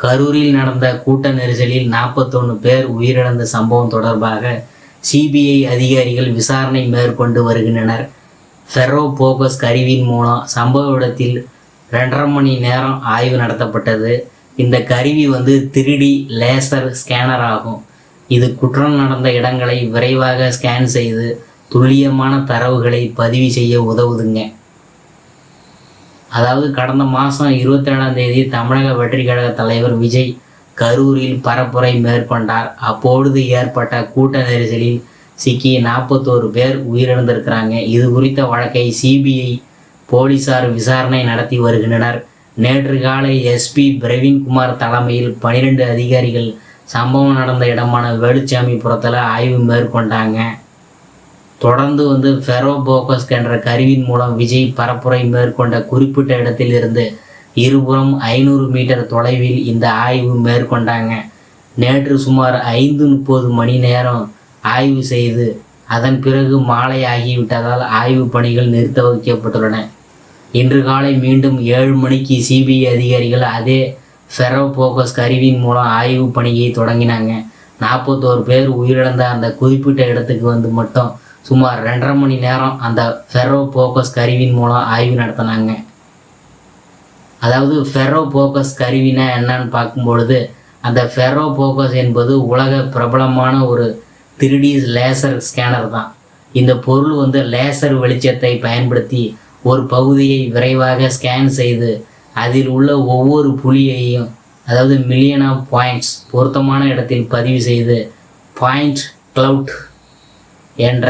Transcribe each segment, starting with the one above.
கரூரில் நடந்த கூட்ட நெரிசலில் 41 பேர் உயிரிழந்த சம்பவம் தொடர்பாக சிபிஐ அதிகாரிகள் விசாரணை மேற்கொண்டு வருகின்றனர். ஃபெரோ போகஸ் கருவியின் மூலம் சம்பவ இடத்தில் 2.5 மணி நேரம் ஆய்வு நடத்தப்பட்டது. இந்த கருவி 3D லேசர் ஸ்கேனர் ஆகும். இது குற்றம் நடந்த இடங்களை விரைவாக ஸ்கேன் செய்து துல்லியமான தரவுகளை பதிவு செய்ய உதவுதுங்க. அதாவது கடந்த மாதம் 27ஆம் தேதி தமிழக வெற்றி கழக தலைவர் விஜய் கரூரில் பரப்புரை மேற்கொண்டார். அப்பொழுது ஏற்பட்ட கூட்ட நெரிசலில் சிக்கி 41 பேர் உயிரிழந்திருக்கிறாங்க. இது குறித்த வழக்கை சிபிஐ போலீசார் விசாரணை நடத்தி வருகின்றனர். நேற்று காலை எஸ்பி பிரவீன்குமார் தலைமையில் 12 அதிகாரிகள் சம்பவம் நடந்த இடமான வேலுச்சாமிபுரத்தில் ஆய்வு மேற்கொண்டாங்க. தொடர்ந்து ஃபெரோ போகஸ் என்ற கருவியின் மூலம் விஜய் பரப்புரை மேற்கொண்ட குறிப்பிட்ட இடத்தில் இருந்து இருபுறம் 500 மீட்டர் தொலைவில் இந்த ஆய்வு மேற்கொண்டாங்க. நேற்று சுமார் 5:30 மணி நேரம் ஆய்வு செய்து அதன் பிறகு மாலை ஆகிவிட்டதால் ஆய்வு பணிகள் நிறுத்த வைக்கப்பட்டுள்ளன. இன்று காலை மீண்டும் 7 மணிக்கு சிபிஐ அதிகாரிகள் அதே ஃபெரோ போகஸ் கருவியின் மூலம் ஆய்வு பணியை தொடங்கினாங்க. 41 பேர் உயிரிழந்த அந்த குறிப்பிட்ட இடத்துக்கு மட்டும் சுமார் 2.5 மணி நேரம் அந்த ஃபெரோ போகஸ் கருவியின் மூலம் ஆய்வு நடத்தினாங்க. அதாவது ஃபெரோ போகஸ் கருவினா என்னன்னு பார்க்கும்பொழுது, அந்த ஃபெரோ போகஸ் என்பது உலக பிரபலமான ஒரு 3D லேசர் ஸ்கேனர் தான். இந்த பொருள் லேசர் வெளிச்சத்தை பயன்படுத்தி ஒரு பகுதியை விரைவாக ஸ்கேன் செய்து அதில் உள்ள ஒவ்வொரு புள்ளியையும், அதாவது மில்லியன் ஆஃப் பாயிண்ட்ஸ் பொருத்தமான இடத்தில் பதிவு செய்து பாயிண்ட் கிளவுட் என்ற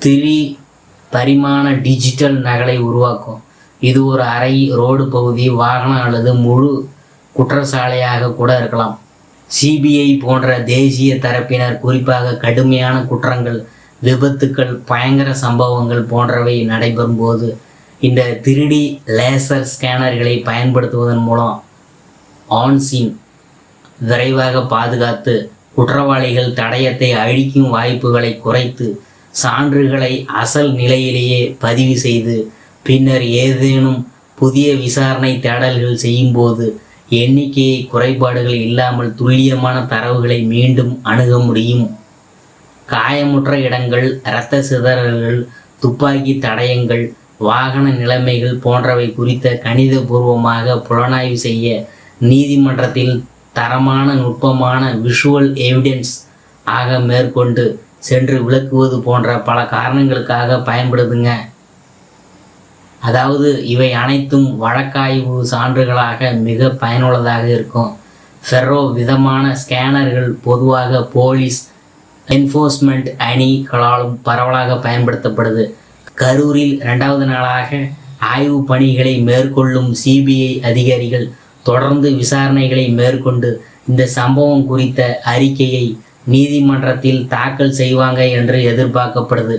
3 பரிமாண டிஜிட்டல் நகலை உருவாக்கும். இது ஒரு அறை, ரோடு பகுதி, வாகனம் அல்லது முழு குற்றச்சாலையாக கூட இருக்கலாம். சிபிஐ போன்ற தேசிய தரப்பினர் குறிப்பாக கடுமையான குற்றங்கள், விபத்துக்கள், பயங்கர சம்பவங்கள் போன்றவை நடைபெறும் போது இந்த 3D லேசர் ஸ்கேனர்களை பயன்படுத்துவதன் மூலம் ஆன்சீன் விரைவாக பாதுகாத்து குற்றவாளிகள் தடயத்தை அழிக்கும் வாய்ப்புகளை குறைத்து சான்றுகளை அசல் நிலையிலேயே பதிவு செய்து பின்னர் ஏதேனும் புதிய விசாரணை தேடல்கள் செய்யும்போது எண்ணிக்கையை குறைபாடுகள் இல்லாமல் துல்லியமான தரவுகளை மீண்டும் அணுக முடியும். காயமுற்ற இடங்கள், இரத்த சிதறல்கள், துப்பாக்கி தடயங்கள், வாகன நிலைமைகள் போன்றவை குறித்த கணிதபூர்வமாக புலனாய்வு செய்ய நீதிமன்றத்தில் தரமான நுட்பமான விஷுவல் எவிடன்ஸ் ஆக மேற்கொண்டு சென்று விளக்குவது போன்ற பல காரணங்களுக்காக பயன்படுதுங்க. அதாவது இவை அனைத்தும் வழக்காய்வு சான்றுகளாக மிக பயனுள்ளதாக இருக்கும். ஃபெரோ விதமான ஸ்கேனர்கள் பொதுவாக போலீஸ் என்ஃபோர்ஸ்மெண்ட் அணிகளாலும் பரவலாக பயன்படுத்தப்படுது. கரூரில் 2வது நாளாக ஆய்வு பணிகளை மேற்கொள்ளும் சிபிஐ அதிகாரிகள் தொடர்ந்து விசாரணைகளை மேற்கொண்டு இந்த சம்பவம் குறித்த அறிக்கையை நீதிமன்றத்தில் தாக்கல் செய்வாங்க என்று எதிர்பார்க்கப்படுது.